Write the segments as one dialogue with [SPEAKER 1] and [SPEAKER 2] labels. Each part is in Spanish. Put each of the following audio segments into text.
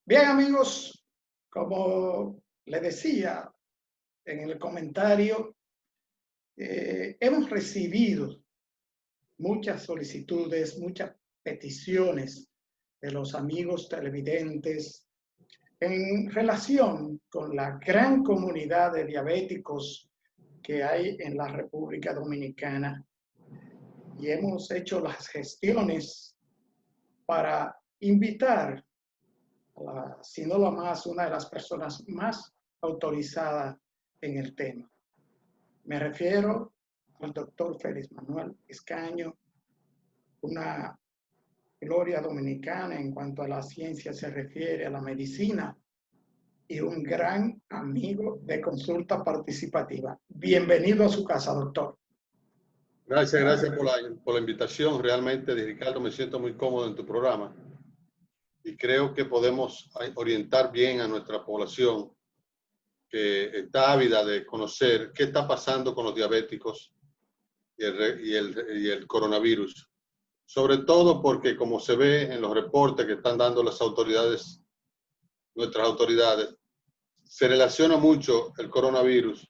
[SPEAKER 1] Bien, amigos, como le decía en el comentario, hemos recibido muchas solicitudes, muchas peticiones de los amigos televidentes en relación con la gran comunidad de diabéticos que hay en la República Dominicana. Y hemos hecho las gestiones para invitar si no la más, una de las personas más autorizadas en el tema. Me refiero al doctor Félix Manuel Escaño, una gloria dominicana en cuanto a la ciencia se refiere, a la medicina, y un gran amigo de consulta participativa. Bienvenido a su casa, doctor.
[SPEAKER 2] Gracias por la invitación. Realmente, Ricardo, me siento muy cómodo en tu programa y creo que podemos orientar bien a nuestra población que está ávida de conocer qué está pasando con los diabéticos y el coronavirus. Sobre todo porque, como se ve en los reportes que están dando las autoridades, nuestras autoridades, se relaciona mucho el coronavirus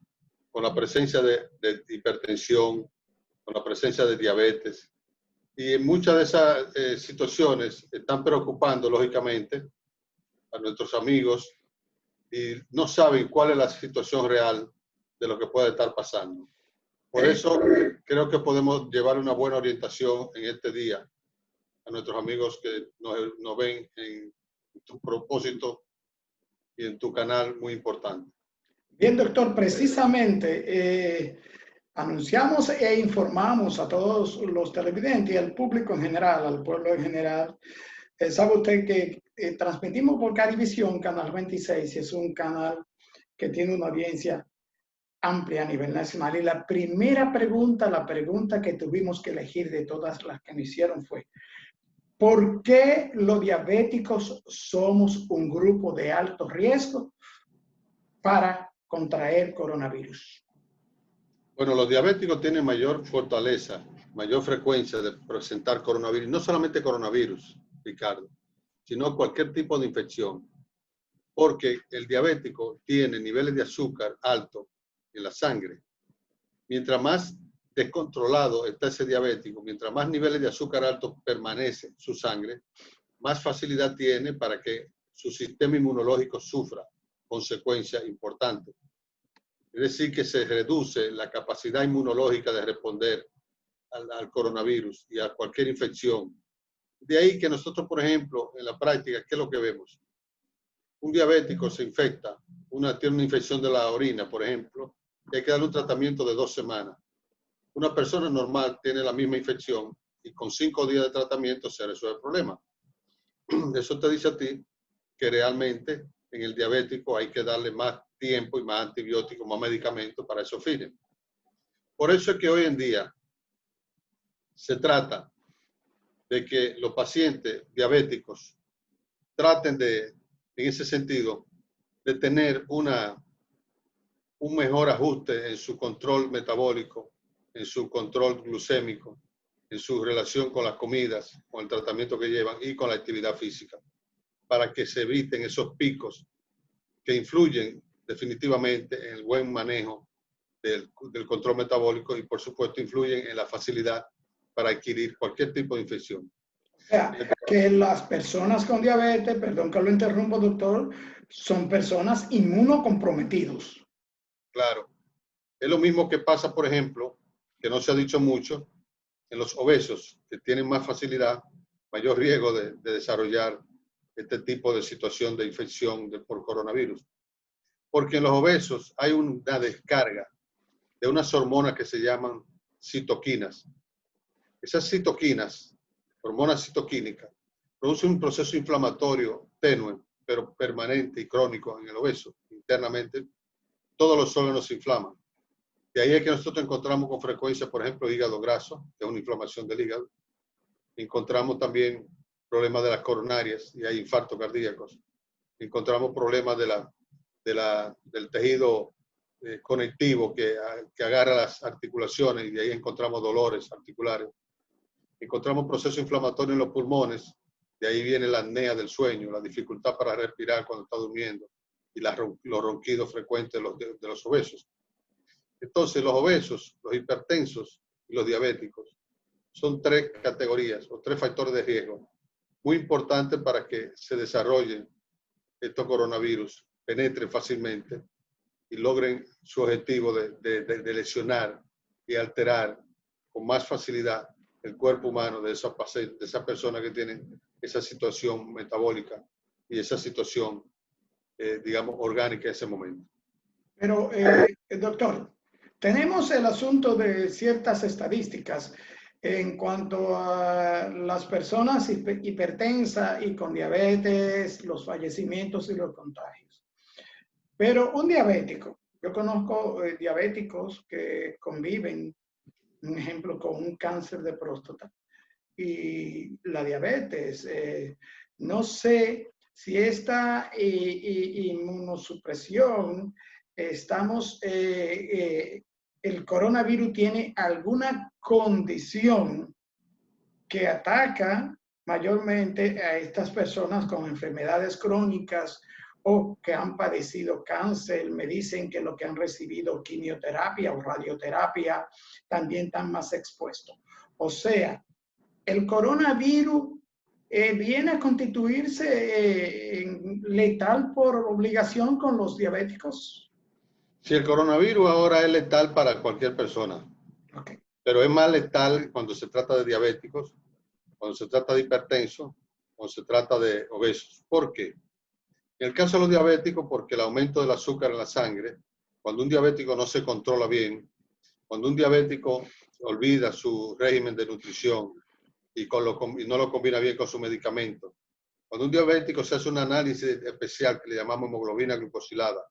[SPEAKER 2] con la presencia de hipertensión, con la presencia de diabetes. Y en muchas de esas situaciones están preocupando, lógicamente, a nuestros amigos y no saben cuál es la situación real de lo que puede estar pasando. Por eso creo que podemos llevar una buena orientación en este día a nuestros amigos que nos ven en tu propósito y en tu canal muy importante.
[SPEAKER 1] Bien, doctor, precisamente anunciamos e informamos a todos los televidentes y al público en general, al pueblo en general. Sabe usted que transmitimos por Carivisión, Canal 26, y es un canal que tiene una audiencia amplia a nivel nacional. Y la primera pregunta, la pregunta que tuvimos que elegir de todas las que nos hicieron fue: ¿por qué los diabéticos somos un grupo de alto riesgo para contraer coronavirus?
[SPEAKER 2] Bueno, los diabéticos tienen mayor fortaleza, mayor frecuencia de presentar coronavirus. No solamente coronavirus, Ricardo, sino cualquier tipo de infección. Porque el diabético tiene niveles de azúcar altos en la sangre. Mientras más descontrolado está ese diabético, mientras más niveles de azúcar altos permanece en su sangre, más facilidad tiene para que su sistema inmunológico sufra consecuencias importantes. Es decir, que se reduce la capacidad inmunológica de responder al coronavirus y a cualquier infección. De ahí que nosotros, por ejemplo, en la práctica, ¿qué es lo que vemos? Un diabético se infecta, tiene una infección de la orina, por ejemplo, y hay que darle un tratamiento de 2 semanas. Una persona normal tiene la misma infección y con 5 días de tratamiento se resuelve el problema. Eso te dice a ti que realmente en el diabético hay que darle más tiempo y más antibióticos, más medicamentos para esos fines. Por eso es que hoy en día se trata de que los pacientes diabéticos traten de, en ese sentido, de tener un mejor ajuste en su control metabólico, en su control glucémico, en su relación con las comidas, con el tratamiento que llevan y con la actividad física, para que se eviten esos picos que influyen definitivamente en el buen manejo del control metabólico y, por supuesto, influyen en la facilidad para adquirir cualquier tipo de infección.
[SPEAKER 1] O sea, que las personas con diabetes, perdón que lo interrumpo, doctor, son personas inmunocomprometidos.
[SPEAKER 2] Claro. Es lo mismo que pasa, por ejemplo, que no se ha dicho mucho, en los obesos, que tienen más facilidad, mayor riesgo de desarrollar este tipo de situación de infección por coronavirus. Porque en los obesos hay una descarga de unas hormonas que se llaman citoquinas. Esas citoquinas, hormonas citoquínicas, producen un proceso inflamatorio tenue, pero permanente y crónico en el obeso. Internamente, todos los órganos se inflaman. De ahí es que nosotros encontramos con frecuencia, por ejemplo, hígado graso, que es una inflamación del hígado. Encontramos también problemas de las coronarias y hay infartos cardíacos. Encontramos problemas del tejido conectivo que agarra las articulaciones y de ahí encontramos dolores articulares. Encontramos procesos inflamatorios en los pulmones De ahí viene la apnea del sueño, la dificultad para respirar cuando está durmiendo y los ronquidos frecuentes de los obesos. Entonces, los obesos, los hipertensos y los diabéticos son tres categorías o tres factores de riesgo muy importantes para que se desarrollen estos coronavirus, penetren fácilmente y logren su objetivo de lesionar y alterar con más facilidad el cuerpo humano de esas personas que tienen esa situación metabólica y esa situación, digamos, orgánica en ese momento.
[SPEAKER 1] Pero, doctor, tenemos el asunto de ciertas estadísticas en cuanto a las personas hipertensas y con diabetes, los fallecimientos y los contagios. Pero un diabético, yo conozco diabéticos que conviven, un ejemplo, con un cáncer de próstata y la diabetes. No sé si esta inmunosupresión, el coronavirus tiene alguna condición que ataca mayormente a estas personas con enfermedades crónicas o que han padecido cáncer. Me dicen que los que han recibido quimioterapia o radioterapia también están más expuestos. O sea, el coronavirus viene a constituirse letal por obligación con los diabéticos.
[SPEAKER 2] Si el coronavirus ahora es letal para cualquier persona,
[SPEAKER 1] Okay.
[SPEAKER 2] Pero es más letal cuando se trata de diabéticos, cuando se trata de hipertensos, cuando se trata de obesos. ¿Por qué? En el caso de los diabéticos, porque el aumento del azúcar en la sangre, cuando un diabético no se controla bien, cuando un diabético olvida su régimen de nutrición y no lo combina bien con su medicamento, cuando un diabético se hace un análisis especial que le llamamos hemoglobina glucosilada,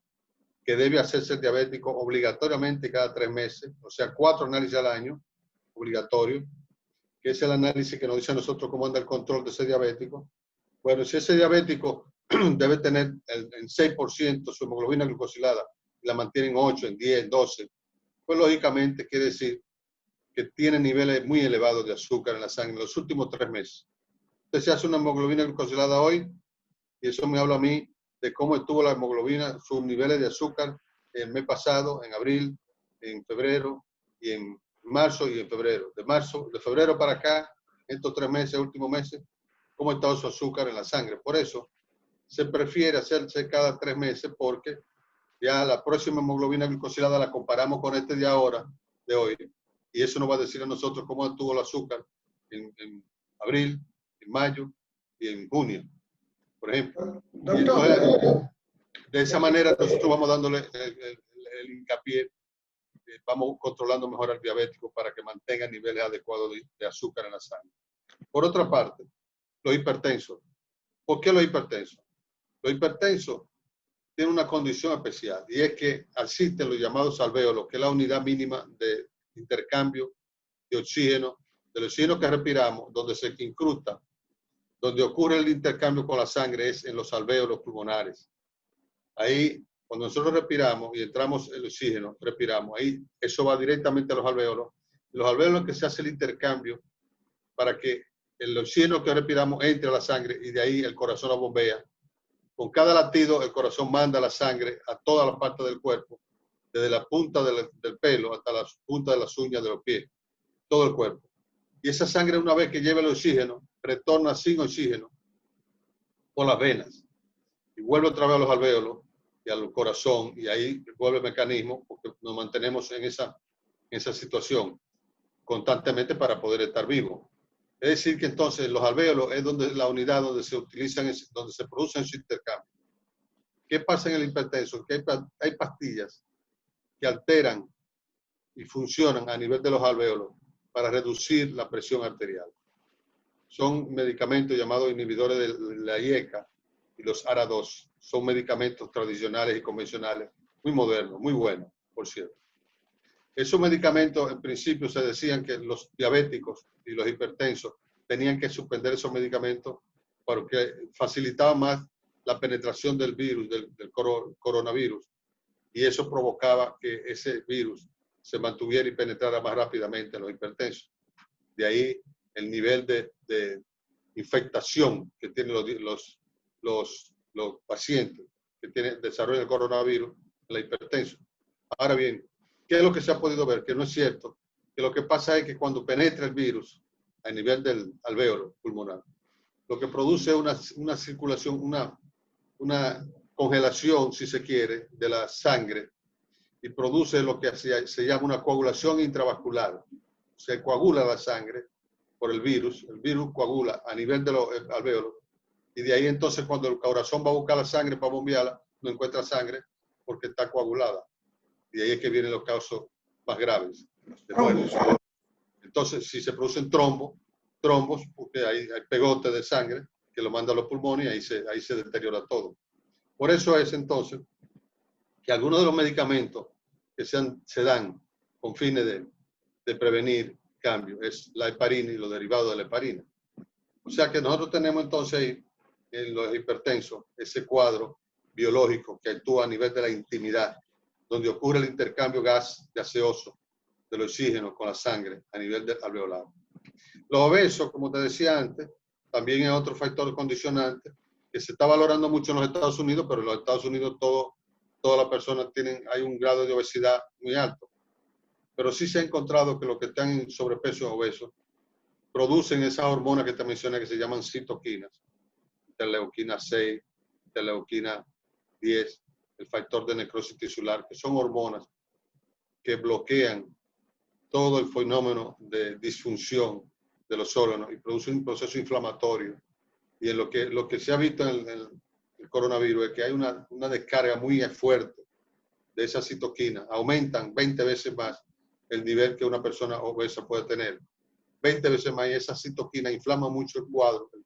[SPEAKER 2] que debe hacerse el diabético obligatoriamente cada 3 meses, o sea, 4 análisis al año, obligatorio, que es el análisis que nos dice a nosotros cómo anda el control de ese diabético. Bueno, si ese diabético debe tener en 6% su hemoglobina glucosilada y la mantiene en 8, en 10, en 12, pues lógicamente quiere decir que tiene niveles muy elevados de azúcar en la sangre en los últimos 3 meses. Usted se hace una hemoglobina glucosilada hoy y eso me habla a mí de cómo estuvo la hemoglobina, sus niveles de azúcar el mes pasado, en abril, en febrero y en marzo y en febrero. De febrero para acá, estos 3 meses, últimos meses, cómo ha estado su azúcar en la sangre. Por eso se prefiere hacerse cada 3 meses porque ya la próxima hemoglobina glucosilada la comparamos con este de ahora, de hoy, y eso nos va a decir a nosotros cómo estuvo el azúcar en abril, en mayo y en junio, por ejemplo.
[SPEAKER 1] Doctor,
[SPEAKER 2] Y entonces, de esa manera nosotros vamos dándole el hincapié, vamos controlando mejor al diabético para que mantenga niveles adecuados de azúcar en la sangre. Por otra parte, los hipertensos. ¿Por qué los hipertensos? Los hipertensos tienen una condición especial y es que asisten los llamados alvéolos, que es la unidad mínima de intercambio de oxígeno que respiramos, donde se incrusta, donde ocurre el intercambio con la sangre es en los alvéolos pulmonares. Ahí, cuando nosotros respiramos y entramos el oxígeno, respiramos, ahí eso va directamente a los alvéolos. Los alvéolos es que se hace el intercambio para que el oxígeno que respiramos entre a la sangre y de ahí el corazón la bombea. Con cada latido, el corazón manda la sangre a todas las partes del cuerpo, desde la punta del pelo hasta la punta de las uñas de los pies, todo el cuerpo. Y esa sangre, una vez que lleva el oxígeno, retorna sin oxígeno por las venas y vuelve otra vez a los alvéolos y al corazón, y ahí vuelve el mecanismo, porque nos mantenemos en esa situación constantemente para poder estar vivos. Es decir, que entonces los alvéolos es donde la unidad donde se utilizan, donde se producen su intercambio. ¿Qué pasa en el hipertenso? Que hay pastillas que alteran y funcionan a nivel de los alvéolos para reducir la presión arterial. Son medicamentos llamados inhibidores de la IECA y los ARA2. Son medicamentos tradicionales y convencionales, muy modernos, muy buenos, por cierto. Esos medicamentos, en principio, se decían que los diabéticos y los hipertensos tenían que suspender esos medicamentos porque facilitaban más la penetración del virus, del coronavirus, y eso provocaba que ese virus se mantuviera y penetrara más rápidamente en los hipertensos. De ahí el nivel de infectación que tienen los pacientes que desarrollan el coronavirus, la hipertensión. Ahora bien, ¿qué es lo que se ha podido ver? Que no es cierto. Que lo que pasa es que cuando penetra el virus a nivel del alvéolo pulmonar, lo que produce es una circulación, una congelación, si se quiere, de la sangre y produce lo que se llama una coagulación intravascular. Se coagula la sangre por el virus coagula a nivel de los alvéolos y de ahí entonces cuando el corazón va a buscar la sangre para bombearla, no encuentra sangre porque está coagulada. Y de ahí es que vienen los casos más graves. Entonces, si se producen trombos, porque hay pegote de sangre que lo manda a los pulmones y ahí se deteriora todo. Por eso es entonces que algunos de los medicamentos que se dan con fines de prevenir cambio es la heparina y los derivados de la heparina. O sea que nosotros tenemos entonces ahí, en los hipertensos, ese cuadro biológico que actúa a nivel de la intimidad, donde ocurre el intercambio gaseoso del oxígeno con la sangre a nivel alveolar. Los obesos, como te decía antes, también es otro factor condicionante que se está valorando mucho en los Estados Unidos, pero en los Estados Unidos todas las personas hay un grado de obesidad muy alto. Pero sí se ha encontrado que los que están en sobrepeso o obesos producen esas hormonas que te mencioné que se llaman citoquinas, interleuquina 6, interleuquina 10, el factor de necrosis tisular, que son hormonas que bloquean todo el fenómeno de disfunción de los órganos y producen un proceso inflamatorio. Y en lo que se ha visto en el coronavirus es que hay una descarga muy fuerte de esas citoquinas. Aumentan 20 veces más el nivel que una persona obesa puede tener. 20 veces más, y esas citoquinas inflaman mucho el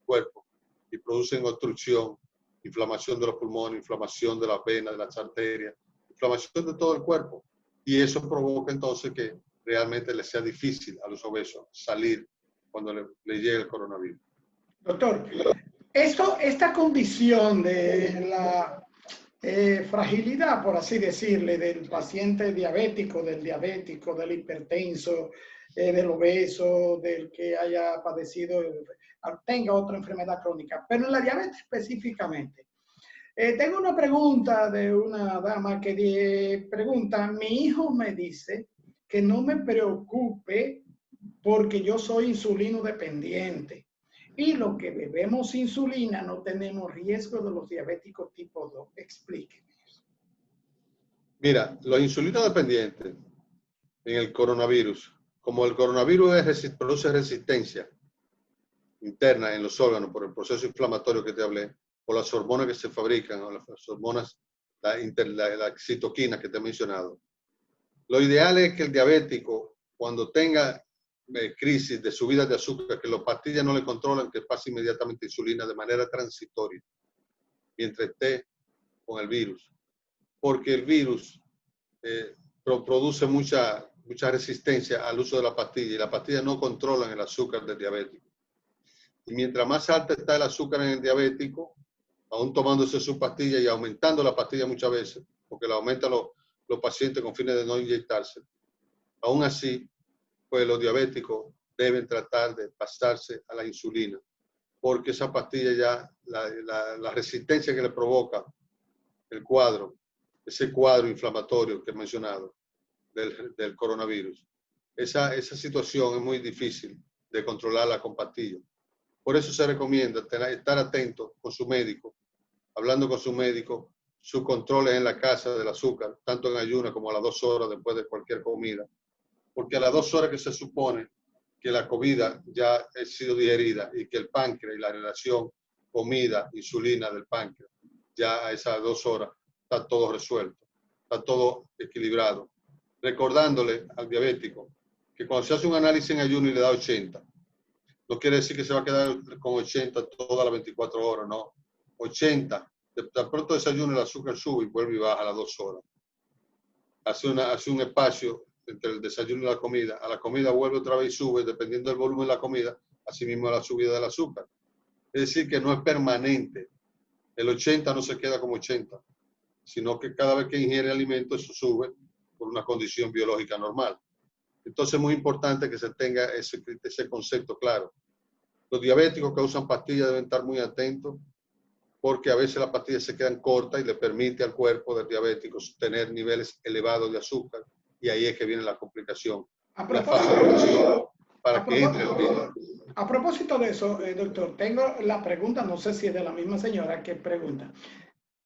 [SPEAKER 2] cuerpo y producen obstrucción, inflamación de los pulmones, inflamación de las venas, de las arterias, inflamación de todo el cuerpo. Y eso provoca entonces que realmente les sea difícil a los obesos salir cuando le llegue el coronavirus.
[SPEAKER 1] Doctor, esta condición de la fragilidad, por así decirle, del paciente diabético, del hipertenso, del obeso, del que haya padecido, tenga otra enfermedad crónica, pero en la diabetes específicamente. Tengo una pregunta de una dama que pregunta, mi hijo me dice que no me preocupe porque yo soy insulino dependiente. Y los que bebemos insulina no tenemos riesgo de los diabéticos tipo 2. Explíqueme.
[SPEAKER 2] Mira, los insulinos dependientes en el coronavirus, como el coronavirus produce resistencia interna en los órganos por el proceso inflamatorio que te hablé, o las hormonas que se fabrican, o las hormonas, la citoquina que te he mencionado. Lo ideal es que el diabético, cuando tenga crisis de subida de azúcar, que las pastillas no le controlan, que pase inmediatamente insulina de manera transitoria, mientras esté con el virus. Porque el virus produce mucha resistencia al uso de la pastilla y las pastillas no controlan el azúcar del diabético. Y mientras más alta está el azúcar en el diabético, aún tomándose su pastilla y aumentando la pastilla muchas veces, porque la aumentan los pacientes con fines de no inyectarse, aún así, pues los diabéticos deben tratar de pasarse a la insulina, porque esa pastilla ya, la resistencia que le provoca el cuadro, ese cuadro inflamatorio que he mencionado del coronavirus, esa situación es muy difícil de controlarla con pastillas. Por eso se recomienda estar atento con su médico, hablando con su médico, sus controles en la casa del azúcar, tanto en ayunas como a las 2 horas después de cualquier comida, porque a las 2 horas que se supone que la comida ya ha sido digerida y que el páncreas y la relación comida-insulina del páncreas, ya a esas 2 horas está todo resuelto, está todo equilibrado. Recordándole al diabético que cuando se hace un análisis en ayuno y le da 80, no quiere decir que se va a quedar con 80 todas las 24 horas, no. 80, de pronto desayuno el azúcar sube y vuelve y baja a las 2 horas. Hace un espacio entre el desayuno y la comida. A la comida vuelve otra vez y sube, dependiendo del volumen de la comida, así mismo la subida del azúcar. Es decir, que no es permanente. El 80 no se queda como 80, sino que cada vez que ingiere alimento, eso sube por una condición biológica normal. Entonces es muy importante que se tenga ese concepto claro. Los diabéticos que usan pastillas deben estar muy atentos porque a veces las pastillas se quedan cortas y le permite al cuerpo del diabético tener niveles elevados de azúcar y ahí es que viene la complicación. La facilitación para que entre el virus.
[SPEAKER 1] A propósito de eso, doctor, tengo la pregunta, no sé si es de la misma señora que pregunta,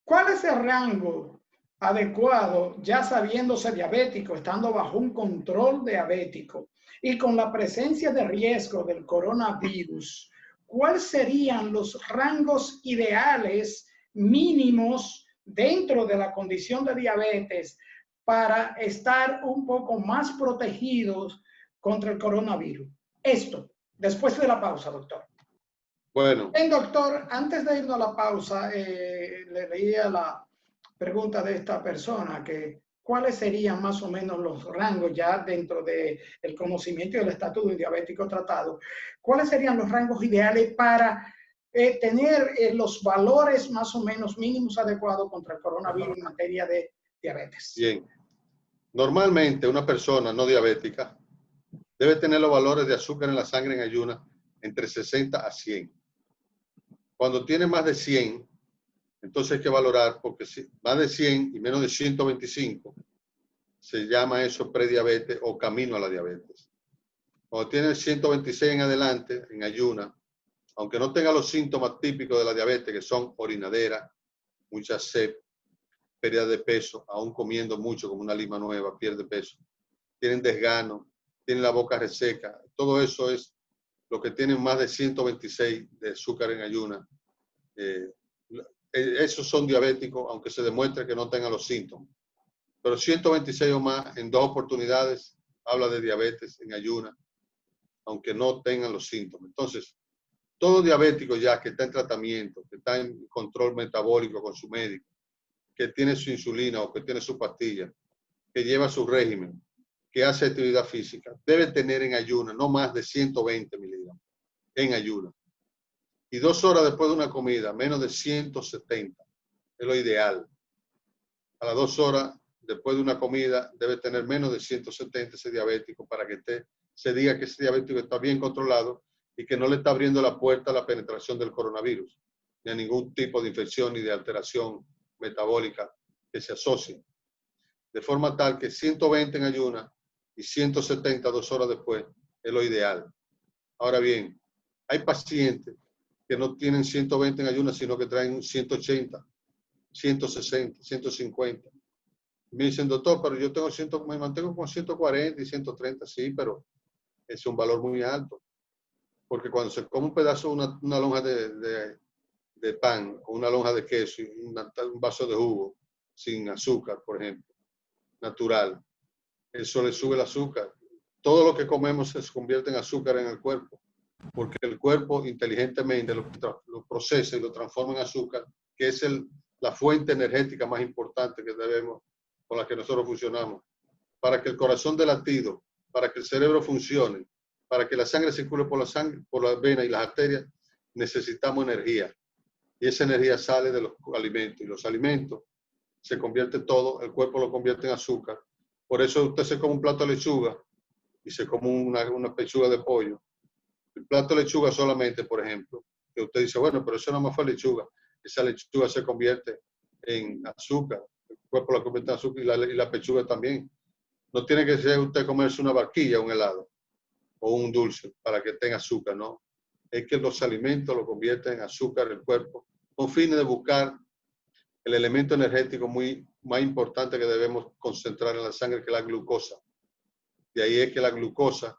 [SPEAKER 1] ¿cuál es el rango adecuado, ya sabiéndose diabético, estando bajo un control diabético y con la presencia de riesgo del coronavirus? ¿Cuáles serían los rangos ideales mínimos dentro de la condición de diabetes para estar un poco más protegidos contra el coronavirus? Esto, después de la pausa, doctor.
[SPEAKER 2] Bueno.
[SPEAKER 1] Bien, doctor, antes de irnos a la pausa, le leía la pregunta de esta persona, que cuáles serían más o menos los rangos ya dentro del conocimiento y el estatus de un diabético tratado, cuáles serían los rangos ideales para tener los valores más o menos mínimos adecuados contra el coronavirus en materia de diabetes.
[SPEAKER 2] Bien. Normalmente una persona no diabética debe tener los valores de azúcar en la sangre en ayunas entre 60 a 100. Cuando tiene más de 100, entonces hay que valorar, porque si más de 100 y menos de 125, se llama eso prediabetes o camino a la diabetes. Cuando tiene 126 en adelante, en ayuna, aunque no tenga los síntomas típicos de la diabetes, que son orinadera, mucha sed, pérdida de peso, aún comiendo mucho como una lima nueva, pierde peso, tienen desgano, tienen la boca reseca, todo eso es lo que tienen más de 126 de azúcar en ayuna. Esos son diabéticos, aunque se demuestre que no tengan los síntomas. Pero 126 o más en 2 oportunidades habla de diabetes en ayuna, aunque no tengan los síntomas. Entonces, todo diabético ya que está en tratamiento, que está en control metabólico con su médico, que tiene su insulina o que tiene su pastilla, que lleva su régimen, que hace actividad física, debe tener en ayuna no más de 120 miligramos en ayuna. Y 2 horas después de una comida, menos de 170. Es lo ideal. A las 2 horas después de una comida debe tener menos de 170 ese diabético para que se diga que ese diabético está bien controlado y que no le está abriendo la puerta a la penetración del coronavirus, ni a ningún tipo de infección ni de alteración metabólica que se asocie. De forma tal que 120 en ayuna y 170 2 horas después es lo ideal. Ahora bien, hay pacientes que no tienen 120 en ayuna, sino que traen 180, 160, 150. Me dicen, doctor, pero yo me mantengo con 140 y 130, sí, pero es un valor muy alto. Porque cuando se come un pedazo, una lonja de pan o una lonja de queso y un vaso de jugo sin azúcar, por ejemplo, natural, eso le sube el azúcar. Todo lo que comemos se convierte en azúcar en el cuerpo, porque el cuerpo inteligentemente lo procesa y lo transforma en azúcar, que es la fuente energética más importante que con la que nosotros funcionamos. Para que el corazón dé latido, para que el cerebro funcione, para que la sangre circule por la vena y las arterias, necesitamos energía. Y esa energía sale de los alimentos. Y los alimentos se convierte todo, el cuerpo lo convierte en azúcar. Por eso usted se come un plato de lechuga y se come una pechuga de pollo. El plato de lechuga solamente, por ejemplo, que usted dice, bueno, pero eso no más fue lechuga. Esa lechuga se convierte en azúcar. El cuerpo la convierte en azúcar y la pechuga también. No tiene que ser usted comerse una barquilla, un helado o un dulce para que tenga azúcar, ¿no? Es que los alimentos lo convierten en azúcar el cuerpo con fines de buscar el elemento energético más importante que debemos concentrar en la sangre, que es la glucosa. De ahí es que la glucosa,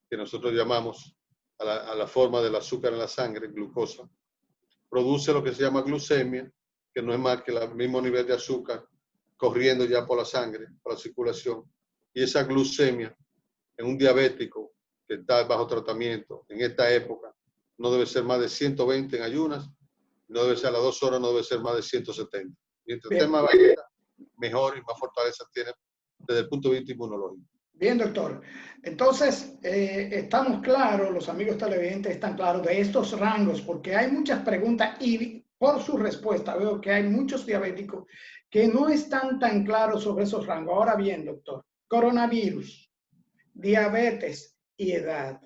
[SPEAKER 2] que nosotros llamamos a la forma del azúcar en la sangre, glucosa, produce lo que se llama glucemia, que no es más que el mismo nivel de azúcar corriendo ya por la sangre, por la circulación. Y esa glucemia en un diabético que está bajo tratamiento en esta época no debe ser más de 120 en ayunas, no debe ser a las 2 horas, no debe ser más de 170. Mientras esté más bajita, mejor y más fortaleza tiene desde el punto de vista inmunológico.
[SPEAKER 1] Bien, doctor. Entonces, estamos claros, los amigos televidentes están claros de estos rangos, porque hay muchas preguntas y por su respuesta veo que hay muchos diabéticos que no están tan claros sobre esos rangos. Ahora bien, doctor, coronavirus, diabetes y edad.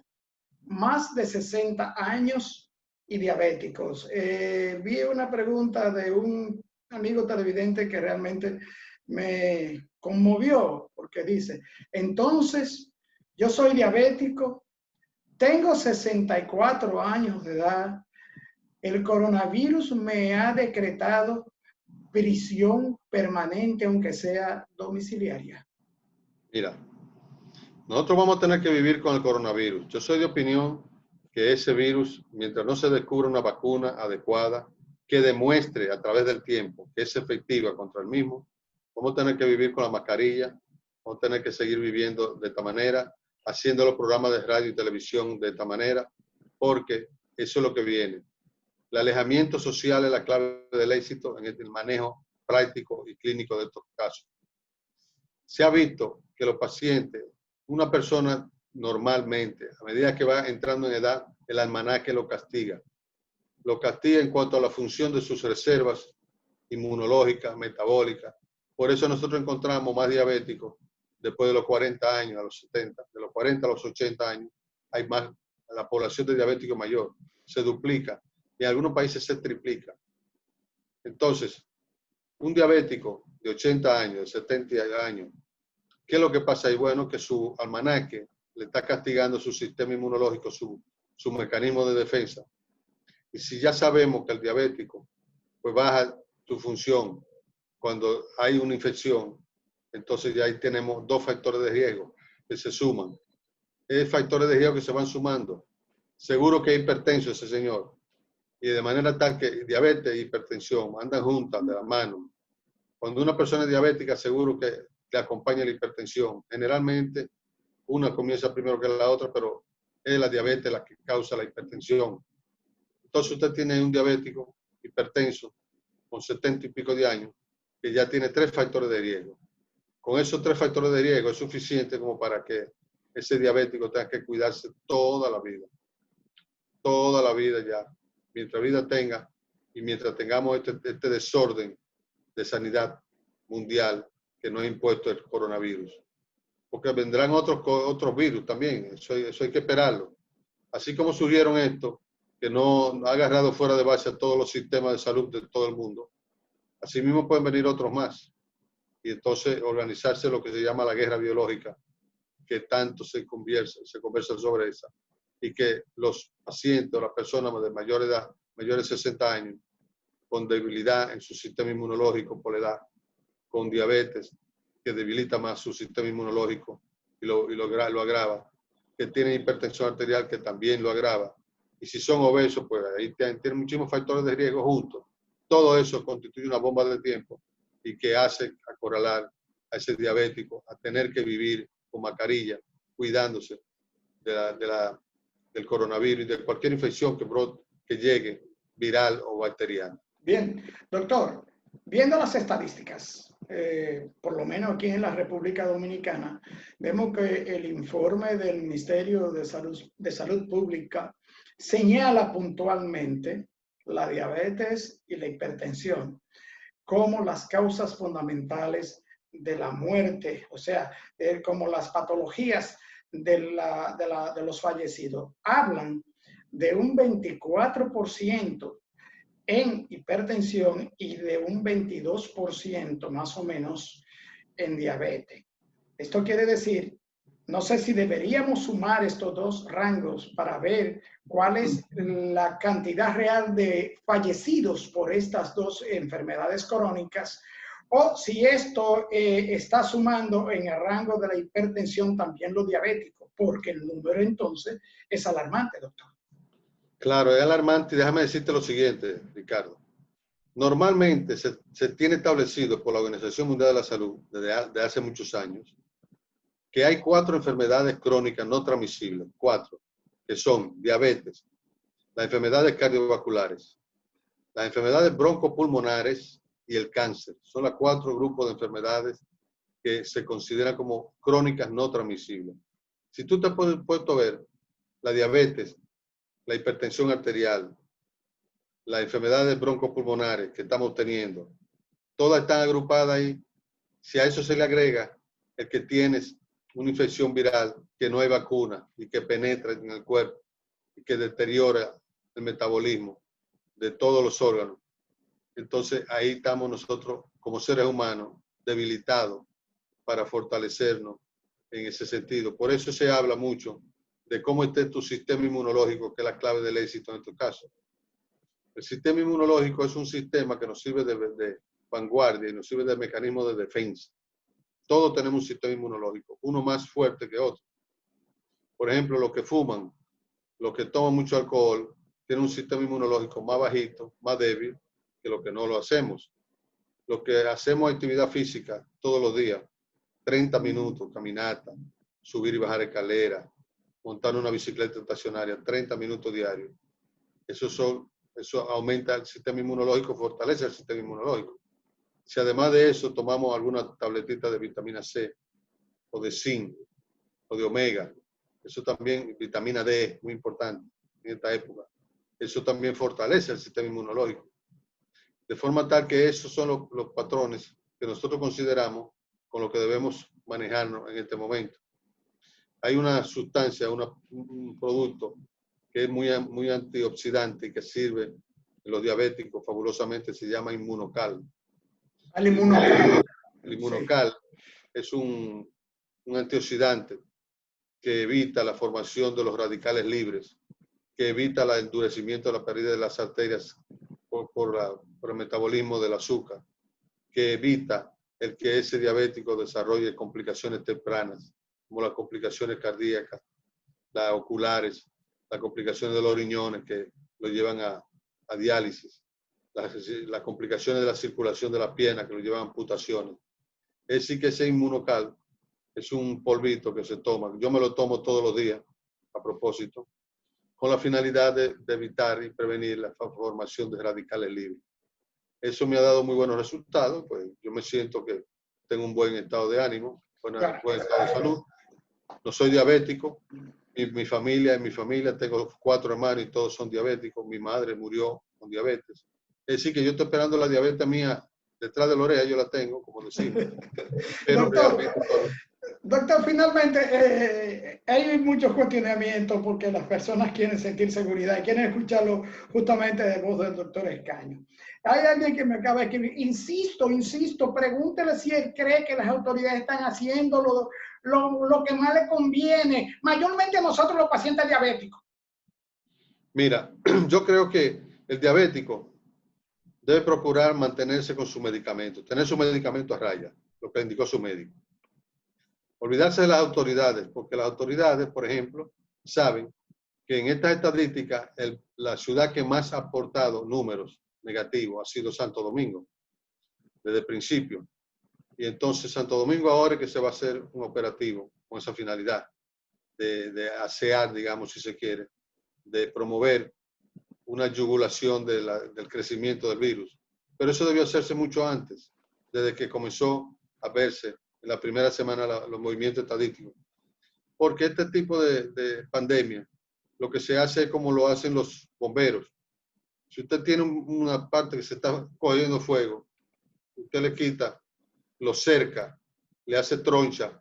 [SPEAKER 1] más de 60 años y diabéticos. Vi una pregunta de un amigo televidente que realmente me conmovió, porque dice, entonces, yo soy diabético, tengo 64 años de edad, el coronavirus me ha decretado prisión permanente, aunque sea domiciliaria.
[SPEAKER 2] Mira, nosotros vamos a tener que vivir con el coronavirus. Yo soy de opinión que ese virus, mientras no se descubra una vacuna adecuada que demuestre a través del tiempo que es efectiva contra el mismo, vamos a tener que vivir con la mascarilla, vamos a tener que seguir viviendo de esta manera, haciendo los programas de radio y televisión de esta manera, porque eso es lo que viene. El alejamiento social es la clave del éxito en el manejo práctico y clínico de estos casos. Se ha visto que los pacientes, una persona normalmente, a medida que va entrando en edad, el almanaque lo castiga. Lo castiga en cuanto a la función de sus reservas inmunológicas, metabólicas. Por eso nosotros encontramos más diabéticos después de los 40 años, a los 70, de los 40 a los 80 años, hay más, la población de diabéticos mayor se duplica y en algunos países se triplica. Entonces, un diabético de 80 años, de 70 años, ¿qué es lo que pasa ahí? Bueno, que su almanaque le está castigando su sistema inmunológico, su mecanismo de defensa. Y si ya sabemos que el diabético pues baja su función cuando hay una infección, entonces ya ahí tenemos dos factores de riesgo que se suman. Es factores de riesgo que se van sumando. Seguro que es hipertenso ese señor. Y de manera tal que diabetes e hipertensión andan juntas de la mano. Cuando una persona es diabética, seguro que le acompaña la hipertensión. Generalmente, una comienza primero que la otra, pero es la diabetes la que causa la hipertensión. Entonces usted tiene un diabético hipertenso con 70 y pico de años que ya tiene 3 factores de riesgo. Con esos 3 factores de riesgo es suficiente como para que ese diabético tenga que cuidarse toda la vida. Toda la vida ya. Mientras vida tenga y mientras tengamos este desorden de sanidad mundial que nos ha impuesto el coronavirus. Porque vendrán otros virus también, eso hay que esperarlo. Así como surgieron estos, que no ha agarrado fuera de base a todos los sistemas de salud de todo el mundo, así mismo pueden venir otros más. Y entonces organizarse lo que se llama la guerra biológica, que tanto se conversa sobre esa. Y que los pacientes o las personas de mayor edad, mayores de 60 años, con debilidad en su sistema inmunológico por la edad, con diabetes, que debilita más su sistema inmunológico y lo agrava, que tienen hipertensión arterial, que también lo agrava, y si son obesos, pues ahí tienen muchísimos factores de riesgo juntos. Todo eso constituye una bomba de tiempo y que hace acorralar a ese diabético a tener que vivir con mascarilla, cuidándose del coronavirus y de cualquier infección que llegue, viral o bacteriana.
[SPEAKER 1] Bien, doctor, viendo las estadísticas, por lo menos aquí en la República Dominicana, vemos que el informe del Ministerio de Salud Pública señala puntualmente la diabetes y la hipertensión como las causas fundamentales de la muerte, o sea, como las patologías de los fallecidos. Hablan de un 24% en hipertensión y de un 22% más o menos en diabetes. Esto quiere decir, no sé si deberíamos sumar estos dos rangos para ver cuál es la cantidad real de fallecidos por estas dos enfermedades crónicas, o si esto está sumando en el rango de la hipertensión también los diabéticos, porque el número entonces es alarmante, doctor.
[SPEAKER 2] Claro, es alarmante y déjame decirte lo siguiente, Ricardo. Normalmente se tiene establecido por la Organización Mundial de la Salud desde hace muchos años que hay 4 enfermedades crónicas no transmisibles, 4, que son diabetes, las enfermedades cardiovasculares, las enfermedades broncopulmonares y el cáncer. Son los 4 grupos de enfermedades que se consideran como crónicas no transmisibles. Si tú te has puesto a ver la diabetes, la hipertensión arterial, las enfermedades broncopulmonares que estamos teniendo, todas están agrupadas ahí. Si a eso se le agrega el que tienes una infección viral, que no hay vacuna y que penetra en el cuerpo y que deteriora el metabolismo de todos los órganos. Entonces ahí estamos nosotros como seres humanos debilitados para fortalecernos en ese sentido. Por eso se habla mucho de cómo esté tu sistema inmunológico, que es la clave del éxito en tu caso. El sistema inmunológico es un sistema que nos sirve de vanguardia y nos sirve de mecanismo de defensa. Todos tenemos un sistema inmunológico, uno más fuerte que otro. Por ejemplo, los que fuman, los que toman mucho alcohol, tienen un sistema inmunológico más bajito, más débil que los que no lo hacemos. Los que hacemos actividad física todos los días, 30 minutos, caminata, subir y bajar escaleras, montar una bicicleta estacionaria, 30 minutos diarios. Eso aumenta el sistema inmunológico, fortalece el sistema inmunológico. Si además de eso tomamos alguna tabletita de vitamina C o de zinc o de omega, eso también, vitamina D, muy importante en esta época, eso también fortalece el sistema inmunológico. De forma tal que esos son los patrones que nosotros consideramos con los que debemos manejarnos en este momento. Hay una sustancia, un producto que es muy antioxidante y que sirve en los diabéticos fabulosamente, se llama Inmunocal.
[SPEAKER 1] El Inmunocal.
[SPEAKER 2] El Inmunocal es un antioxidante que evita la formación de los radicales libres, que evita el endurecimiento de la pared de las arterias por el metabolismo del azúcar, que evita el que ese diabético desarrolle complicaciones tempranas, como las complicaciones cardíacas, las oculares, las complicaciones de los riñones que lo llevan a diálisis, las complicaciones de la circulación de la pierna que lo llevan a amputaciones. Es decir, que ese Inmunocal es un polvito que se toma. Yo me lo tomo todos los días, a propósito, con la finalidad de evitar y prevenir la formación de radicales libres. Eso me ha dado muy buenos resultados, pues yo me siento que tengo un buen estado de ánimo, buen estado de salud. No soy diabético, en mi familia tengo 4 hermanos y todos son diabéticos. Mi madre murió con diabetes. Es decir, que yo estoy esperando la diabetes mía detrás de la oreja, yo la tengo, como decimos. Pero
[SPEAKER 1] Doctor, finalmente hay muchos cuestionamientos porque las personas quieren sentir seguridad y quieren escucharlo justamente de voz del doctor Escaño. Hay alguien que me acaba de escribir, insisto, pregúntele si él cree que las autoridades están haciendo lo que más le conviene, mayormente a nosotros los pacientes diabéticos.
[SPEAKER 2] Mira, yo creo que el diabético debe procurar mantenerse con su medicamento, tener su medicamento a raya, lo que indicó su médico. Olvidarse de las autoridades, porque las autoridades, por ejemplo, saben que en esta estadística la ciudad que más ha aportado números negativos ha sido Santo Domingo, desde el principio. Y entonces Santo Domingo ahora es que se va a hacer un operativo con esa finalidad de asear, digamos, si se quiere, de promover una yugulación del crecimiento del virus. Pero eso debió hacerse mucho antes, desde que comenzó a verse en la primera semana los movimientos estadísticos. Porque este tipo de pandemia, lo que se hace es como lo hacen los bomberos. Si usted tiene una parte que se está cogiendo fuego, usted le quita, lo cerca, le hace troncha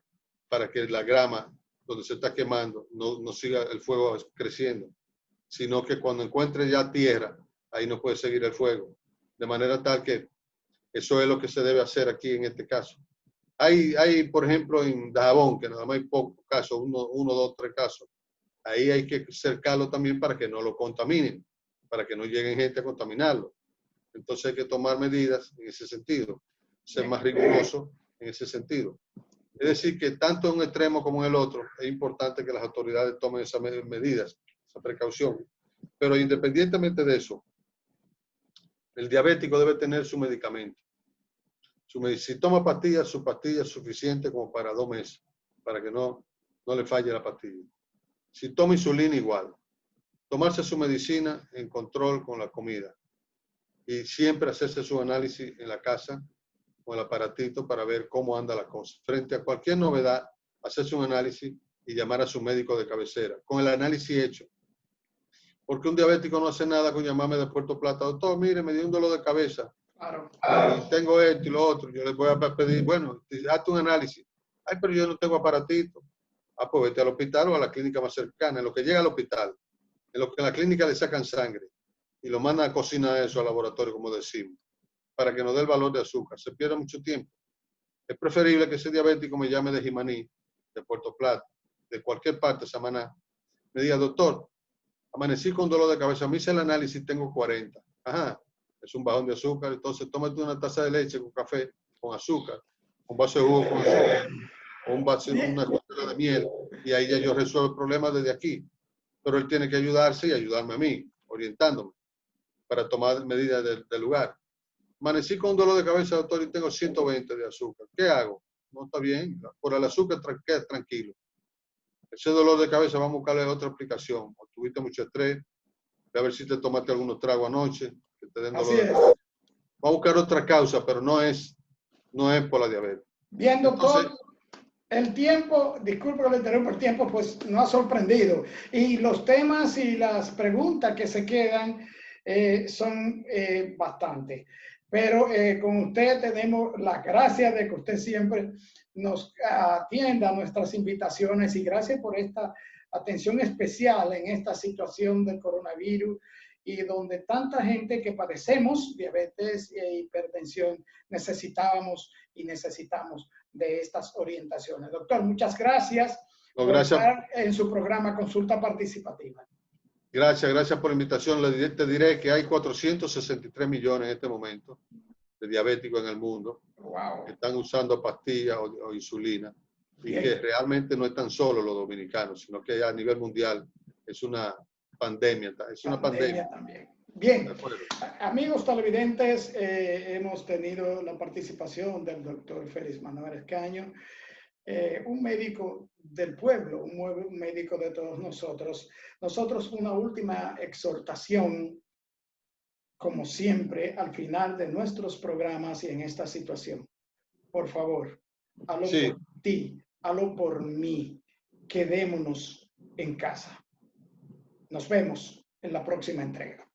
[SPEAKER 2] para que la grama donde se está quemando no siga el fuego creciendo, sino que cuando encuentre ya tierra, ahí no puede seguir el fuego. De manera tal que eso es lo que se debe hacer aquí en este caso. Hay, por ejemplo, en Dajabón, que nada más hay pocos casos, 1, 2, 3 casos. Ahí hay que cercarlo también para que no lo contaminen, para que no lleguen gente a contaminarlo. Entonces hay que tomar medidas en ese sentido, ser más riguroso en ese sentido. Es decir, que tanto en un extremo como en el otro, es importante que las autoridades tomen esas medidas, esa precaución. Pero independientemente de eso, el diabético debe tener su medicamento. Si toma pastillas, su pastilla es suficiente como para 2 meses, para que no le falle la pastilla. Si toma insulina, igual. Tomarse su medicina en control con la comida. Y siempre hacerse su análisis en la casa con el aparatito para ver cómo anda la cosa. Frente a cualquier novedad, hacerse un análisis y llamar a su médico de cabecera, con el análisis hecho. Porque un diabético no hace nada con llamarme de Puerto Plata. Doctor, mire, me dio un dolor de cabeza.
[SPEAKER 1] Claro.
[SPEAKER 2] Y tengo esto y lo otro. Yo les voy a pedir, bueno, hazte un análisis. Ay, pero yo no tengo aparatito. Ah, pues vete al hospital o a la clínica más cercana, en lo que llega al hospital. en lo que en la clínica le sacan sangre y lo mandan a cocinar eso al laboratorio, como decimos, para que nos dé el valor de azúcar. Se pierde mucho tiempo. Es preferible que ese diabético me llame de Jimaní, de Puerto Plata, de cualquier parte de Samaná, me diga, doctor, amanecí con dolor de cabeza, me hice el análisis, tengo 40. Ajá, es un bajón de azúcar, entonces tómate una taza de leche con café, con azúcar, un vaso de jugo con azúcar, o un vaso, una cucharada de miel, y ahí ya yo resuelvo el problema desde aquí. Pero él tiene que ayudarse y ayudarme a mí, orientándome, para tomar medidas del lugar. Amanecí con un dolor de cabeza, doctor, y tengo 120 de azúcar. ¿Qué hago? No está bien. Por el azúcar, queda tranquilo. Ese dolor de cabeza, vamos a buscarle otra explicación. O tuviste mucho estrés, a ver si te tomaste algunos tragos anoche, que te den dolor de cabeza. Vamos a buscar otra causa, pero no es por la diabetes.
[SPEAKER 1] Bien, doctor. Entonces, el tiempo, disculpe que le interrumpa, el tiempo pues nos ha sorprendido. Y los temas y las preguntas que se quedan son bastante. Pero con usted tenemos la gracia de que usted siempre nos atienda a nuestras invitaciones y gracias por esta atención especial en esta situación del coronavirus y donde tanta gente que padecemos diabetes e hipertensión necesitamos de estas orientaciones. Doctor, muchas gracias por estar en su programa Consulta Participativa.
[SPEAKER 2] Gracias por la invitación. Te diré que hay 463 millones en este momento de diabéticos en el mundo que están usando pastillas o insulina y que realmente no están solo los dominicanos, sino que a nivel mundial es una pandemia. Es una pandemia
[SPEAKER 1] también. Bien, amigos televidentes, hemos tenido la participación del doctor Félix Manuel Escaño, un médico del pueblo, un médico de todos nosotros. Nosotros una última exhortación, como siempre, al final de nuestros programas y en esta situación. Por favor, hazlo por ti, hazlo por mí, quedémonos en casa. Nos vemos en la próxima entrega.